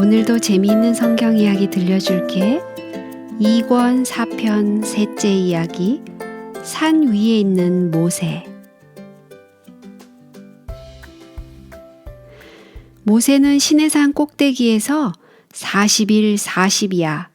오늘도 재미있는 성경 이야기 들려줄게. 2권 4편 셋째 이야기, 산 위에 있는 모세. 모세는 시내산 꼭대기에서 40일 40이야.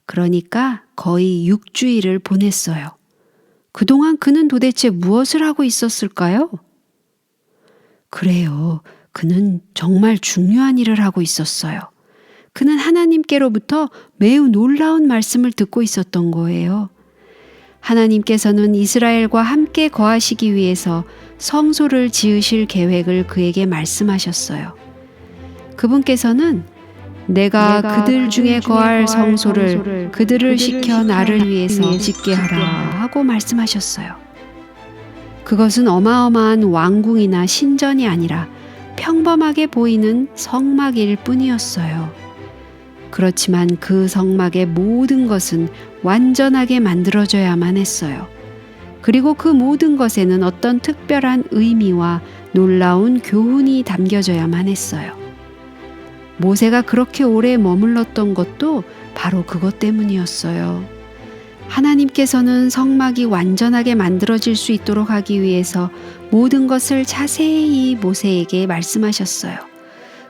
그러니까 거의 6주일을 보냈어요. 그동안 그는 도대체 무엇을 하고 있었을까요? 그래요. 그는 정말 중요한 일을 하고 있었어요. 그는 하나님께로부터 매우 놀라운 말씀을 듣고 있었던 거예요. 하나님께서는 이스라엘과 함께 거하시기 위해서 성소를 지으실 계획을 그에게 말씀하셨어요. 그분께서는 내가 그들 중에 거할 성소를 그들을 시켜 나를 위해서 짓게 하라 하고 말씀하셨어요. 그것은 어마어마한 왕궁이나 신전이 아니라 평범하게 보이는 성막일 뿐이었어요. 그렇지만 그 성막의 모든 것은 완전하게 만들어져야만 했어요. 그리고 그 모든 것에는 어떤 특별한 의미와 놀라운 교훈이 담겨져야만 했어요. 모세가 그렇게 오래 머물렀던 것도 바로 그것 때문이었어요. 하나님께서는 성막이 완전하게 만들어질 수 있도록 하기 위해서 모든 것을 자세히 모세에게 말씀하셨어요.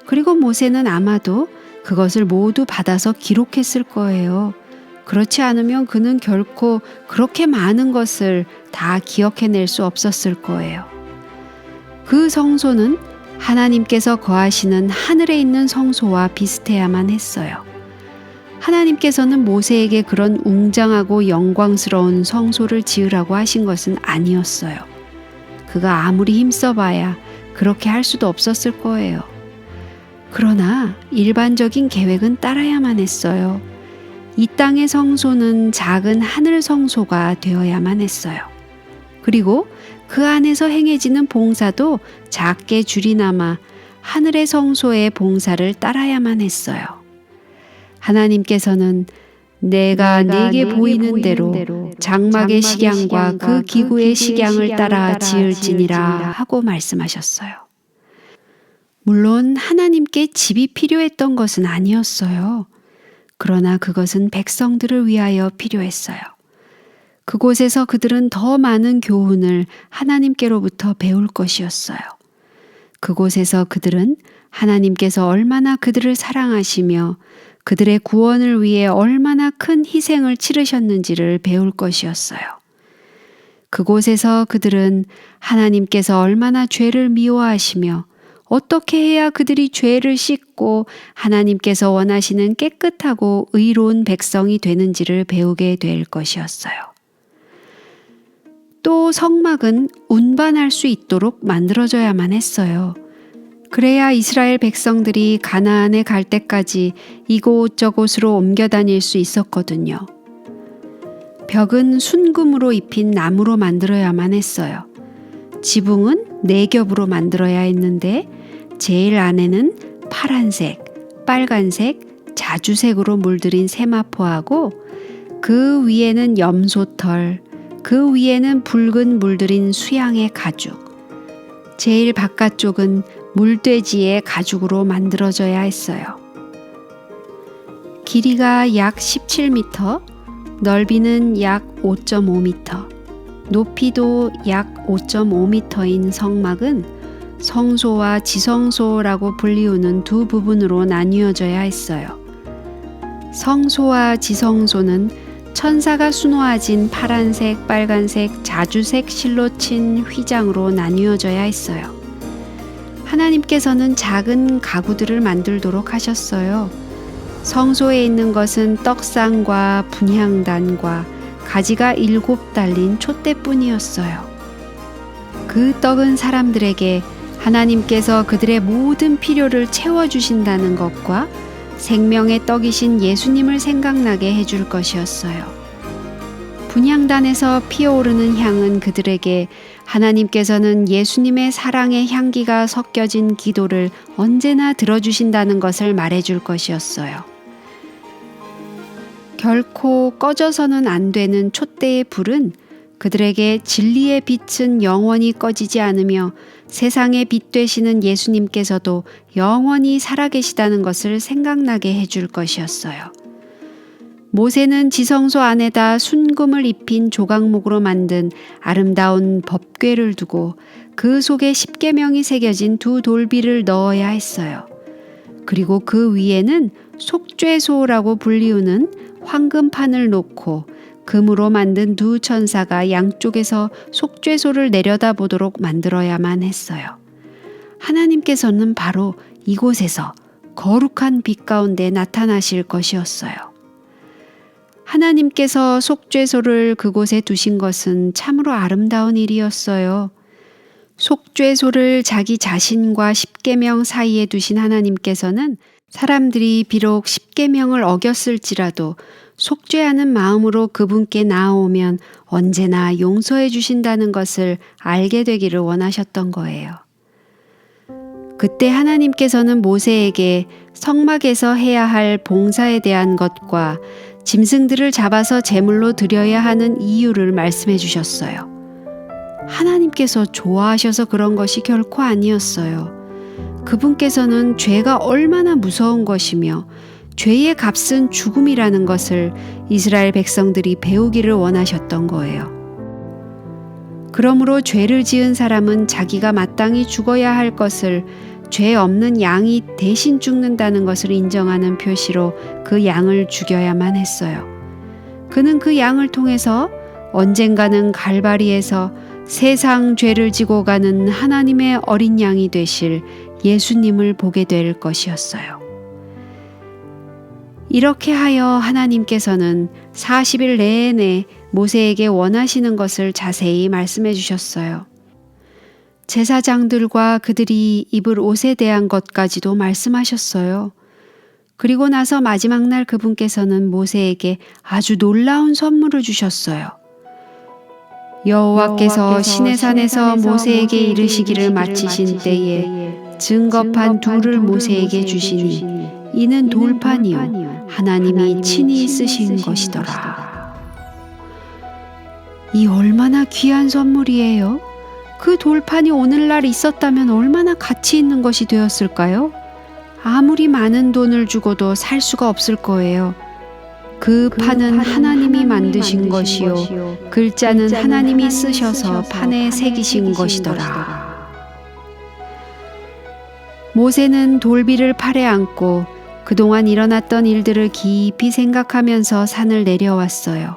그리고 모세는 아마도 그것을 모두 받아서 기록했을 거예요. 그렇지 않으면 그는 결코 그렇게 많은 것을 다 기억해낼 수 없었을 거예요. 그 성소는 하나님께서 거하시는 하늘에 있는 성소와 비슷해야만 했어요. 하나님께서는 모세에게 그런 웅장하고 영광스러운 성소를 지으라고 하신 것은 아니었어요. 그가 아무리 힘써봐야 그렇게 할 수도 없었을 거예요. 그러나 일반적인 계획은 따라야만 했어요. 이 땅의 성소는 작은 하늘 성소가 되어야만 했어요. 그리고 그 안에서 행해지는 봉사도 작게 줄이나마 하늘의 성소의 봉사를 따라야만 했어요. 하나님께서는 내가 네게 보이는 대로 장막의 식양과 그 기구의 식양을 따라 지을지니라 하고 말씀하셨어요. 물론 하나님께 집이 필요했던 것은 아니었어요. 그러나 그것은 백성들을 위하여 필요했어요. 그곳에서 그들은 더 많은 교훈을 하나님께로부터 배울 것이었어요. 그곳에서 그들은 하나님께서 얼마나 그들을 사랑하시며 그들의 구원을 위해 얼마나 큰 희생을 치르셨는지를 배울 것이었어요. 그곳에서 그들은 하나님께서 얼마나 죄를 미워하시며 어떻게 해야 그들이 죄를 씻고 하나님께서 원하시는 깨끗하고 의로운 백성이 되는지를 배우게 될 것이었어요. 또 성막은 운반할 수 있도록 만들어져야만 했어요. 그래야 이스라엘 백성들이 가나안에 갈 때까지 이곳저곳으로 옮겨 다닐 수 있었거든요. 벽은 순금으로 입힌 나무로 만들어야만 했어요. 지붕은 4겹으로 만들어야 했는데 제일 안에는 파란색, 빨간색, 자주색으로 물들인 세마포하고 그 위에는 염소털, 그 위에는 붉은 물들인 수양의 가죽, 제일 바깥쪽은 물돼지의 가죽으로 만들어져야 했어요. 길이가 약 17m, 넓이는 약 5.5m, 높이도 약 5.5m인 성막은 성소와 지성소라고 불리우는 두 부분으로 나뉘어져야 했어요. 성소와 지성소는 천사가 수놓아진 파란색, 빨간색, 자주색 실로 친 휘장으로 나뉘어져야 했어요. 하나님께서는 작은 가구들을 만들도록 하셨어요. 성소에 있는 것은 떡상과 분향단과 가지가 7 달린 촛대뿐이었어요. 그 떡은 사람들에게 하나님께서 그들의 모든 필요를 채워주신다는 것과 생명의 떡이신 예수님을 생각나게 해줄 것이었어요. 분향단에서 피어오르는 향은 그들에게 하나님께서는 예수님의 사랑의 향기가 섞여진 기도를 언제나 들어주신다는 것을 말해줄 것이었어요. 결코 꺼져서는 안 되는 촛대의 불은 그들에게 진리의 빛은 영원히 꺼지지 않으며 세상의 빛 되시는 예수님께서도 영원히 살아계시다는 것을 생각나게 해줄 것이었어요. 모세는 지성소 안에다 순금을 입힌 조각목으로 만든 아름다운 법궤를 두고 그 속에 십계명이 새겨진 두 돌비를 넣어야 했어요. 그리고 그 위에는 속죄소라고 불리우는 황금판을 놓고 금으로 만든 두 천사가 양쪽에서 속죄소를 내려다보도록 만들어야만 했어요. 하나님께서는 바로 이곳에서 거룩한 빛 가운데 나타나실 것이었어요. 하나님께서 속죄소를 그곳에 두신 것은 참으로 아름다운 일이었어요. 속죄소를 자기 자신과 십계명 사이에 두신 하나님께서는 사람들이 비록 십계명을 어겼을지라도 속죄하는 마음으로 그분께 나아오면 언제나 용서해 주신다는 것을 알게 되기를 원하셨던 거예요. 그때 하나님께서는 모세에게 성막에서 해야 할 봉사에 대한 것과 짐승들을 잡아서 제물로 드려야 하는 이유를 말씀해 주셨어요. 하나님께서 좋아하셔서 그런 것이 결코 아니었어요. 그분께서는 죄가 얼마나 무서운 것이며 죄의 값은 죽음이라는 것을 이스라엘 백성들이 배우기를 원하셨던 거예요. 그러므로 죄를 지은 사람은 자기가 마땅히 죽어야 할 것을 죄 없는 양이 대신 죽는다는 것을 인정하는 표시로 그 양을 죽여야만 했어요. 그는 그 양을 통해서 언젠가는 갈바리에서 세상 죄를 지고 가는 하나님의 어린 양이 되실 예수님을 보게 될 것이었어요. 이렇게 하여 하나님께서는 40일 내내 모세에게 원하시는 것을 자세히 말씀해 주셨어요. 제사장들과 그들이 입을 옷에 대한 것까지도 말씀하셨어요. 그리고 나서 마지막 날 그분께서는 모세에게 아주 놀라운 선물을 주셨어요. 여호와께서 시내산에서 모세에게 이르시기를 마치신 때에 증거판 둘을 모세에게 주시니 이는 돌판이요 하나님이 친히 쓰신 것이더라. 이 얼마나 귀한 선물이에요. 그 돌판이 오늘날 있었다면 얼마나 가치 있는 것이 되었을까요? 아무리 많은 돈을 주고도 살 수가 없을 거예요. 그 판은 하나님이 만드신 것이요 글자는 하나님이 쓰셔서 판에 새기신 것이더라. 모세는 돌비를 팔에 안고 그동안 일어났던 일들을 깊이 생각하면서 산을 내려왔어요.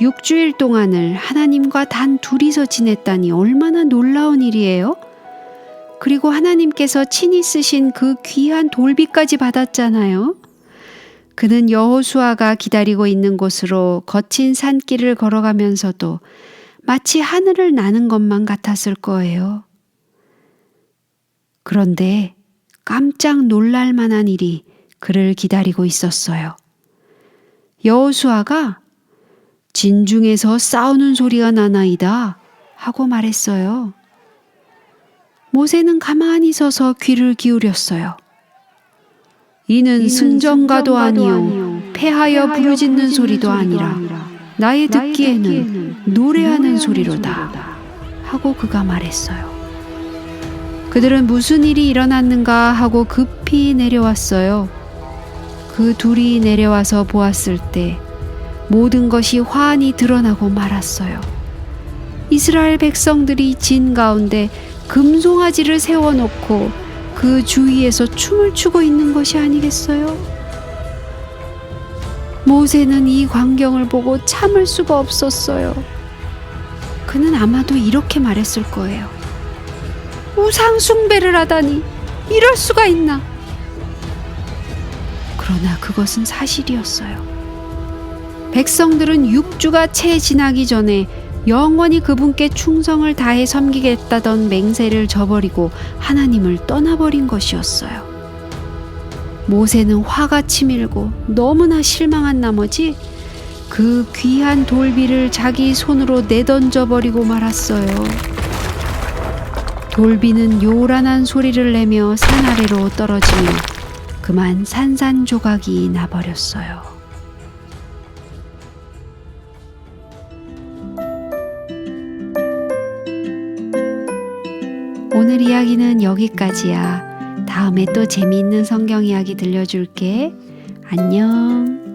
6주일 동안을 하나님과 단 둘이서 지냈다니 얼마나 놀라운 일이에요? 그리고 하나님께서 친히 쓰신 그 귀한 돌비까지 받았잖아요. 그는 여호수아가 기다리고 있는 곳으로 거친 산길을 걸어가면서도 마치 하늘을 나는 것만 같았을 거예요. 그런데 깜짝 놀랄 만한 일이 그를 기다리고 있었어요. 여호수아가 진중에서 싸우는 소리가 나나이다 하고 말했어요. 모세는 가만히 서서 귀를 기울였어요. 이는 승전가도 아니요 패하여 부르짖는 소리도 아니라 나의 듣기에는 노래하는 소리로다 하고 그가 말했어요. 그들은 무슨 일이 일어났는가 하고 급히 내려왔어요. 그 둘이 내려와서 보았을 때 모든 것이 환히 드러나고 말았어요. 이스라엘 백성들이 진 가운데 금송아지를 세워놓고 그 주위에서 춤을 추고 있는 것이 아니겠어요? 모세는 이 광경을 보고 참을 수가 없었어요. 그는 아마도 이렇게 말했을 거예요. 우상 숭배를 하다니 이럴 수가 있나? 그러나 그것은 사실이었어요. 백성들은 6주가 채 지나기 전에 영원히 그분께 충성을 다해 섬기겠다던 맹세를 저버리고 하나님을 떠나버린 것이었어요. 모세는 화가 치밀고 너무나 실망한 나머지 그 귀한 돌비를 자기 손으로 내던져버리고 말았어요. 돌비는 요란한 소리를 내며 산 아래로 떨어지며 그만 산산조각이 나버렸어요. 오늘 이야기는 여기까지야. 다음에 또 재미있는 성경 이야기 들려줄게. 안녕.